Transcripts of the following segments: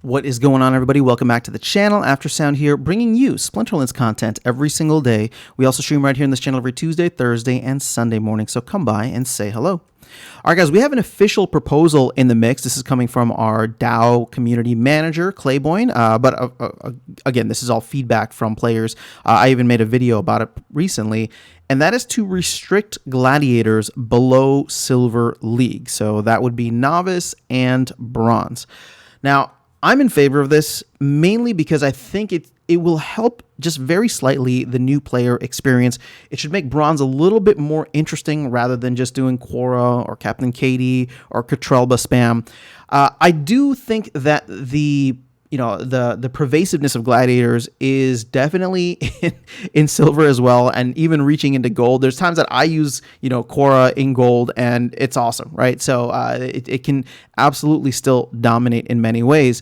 What is going on, everybody? Welcome back to the channel. Aftersound here, bringing you Splinterlands content every single day. We also stream right here in this channel every Tuesday, Thursday, and Sunday morning, so come by and say hello. All right, guys, we have an official proposal in the mix. This is coming from our DAO community manager, Clayboyne, but again, this is all feedback from players. I even made a video about it recently, and that is to restrict Gladiators below Silver League. So that would be Novice and Bronze. Now, I'm in favor of this mainly because I think it will help just very slightly the new player experience. It should make Bronze a little bit more interesting rather than just doing Quora or Captain Katie or Katrelba spam. I do think that the pervasiveness of Gladiators is definitely in Silver as well, and even reaching into Gold. There's times that I use, Quora in Gold, and it's awesome, right? So it can absolutely still dominate in many ways.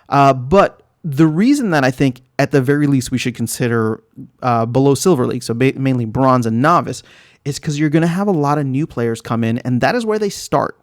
But the reason that I think at the very least we should consider below Silver League, so mainly Bronze and Novice, is because you're going to have a lot of new players come in, and that is where they start.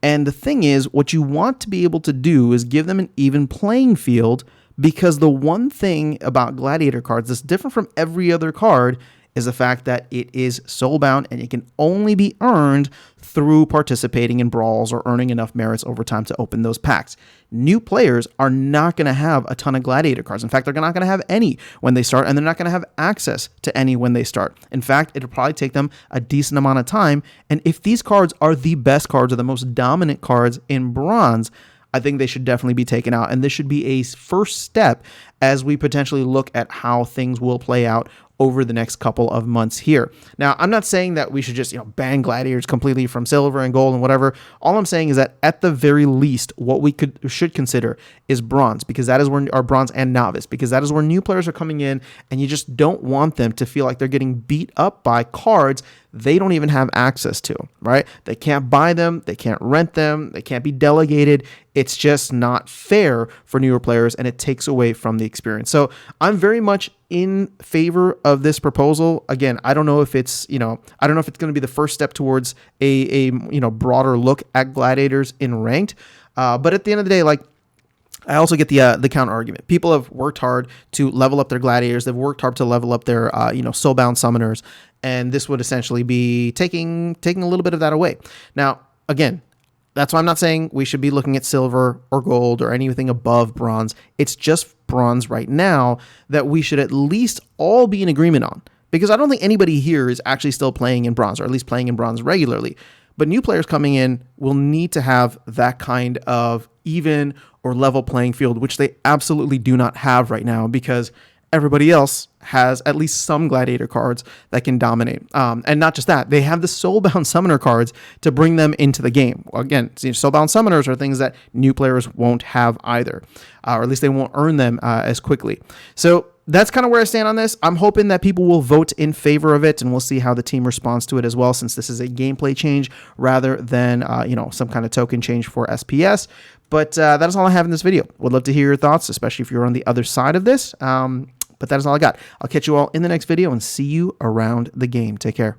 And the thing is, what you want to be able to do is give them an even playing field, because the one thing about Gladiator cards that's different from every other card is the fact that it is soulbound and it can only be earned through participating in brawls or earning enough merits over time to open those packs. New players are not going to have a ton of Gladiator cards. In fact, they're not going to have any when they start, and they're not going to have access to any when they start. In fact, it'll probably take them a decent amount of time, and if these cards are the best cards or the most dominant cards in Bronze, I think they should definitely be taken out, and this should be a first step as we potentially look at how things will play out over the next couple of months here. Now, I'm not saying that we should just, ban Gladiators completely from Silver and Gold and whatever. All I'm saying is that at the very least, what we should consider is Bronze, because that is where our Bronze and Novice, because that is where new players are coming in, and you just don't want them to feel like they're getting beat up by cards they don't even have access to, right? They can't buy them, they can't rent them, they can't be delegated. It's just not fair for newer players, and it takes away from the experience. So I'm very much in favor of this proposal. Again, I don't know if it's, I don't know if it's going to be the first step towards a broader look at Gladiators in ranked. But at the end of the day, I also get the counter argument. People have worked hard to level up their Gladiators. They've worked hard to level up their soulbound summoners, and this would essentially be taking a little bit of that away. Now, again, that's why I'm not saying we should be looking at Silver or Gold or anything above Bronze. It's just Bronze right now that we should at least all be in agreement on, because I don't think anybody here is actually still playing in Bronze, or at least playing in Bronze regularly. But new players coming in will need to have that kind of even or level playing field, which they absolutely do not have right now, because everybody else has at least some Gladiator cards that can dominate. And not just that, they have the Soulbound Summoner cards to bring them into the game. Again, Soulbound Summoners are things that new players won't have either, or at least they won't earn them as quickly. So that's kind of where I stand on this. I'm hoping that people will vote in favor of it, and we'll see how the team responds to it as well, since this is a gameplay change rather than some kind of token change for SPS. But that is all I have in this video. Would love to hear your thoughts, especially if you're on the other side of this. But that is all I got. I'll catch you all in the next video and see you around the game. Take care.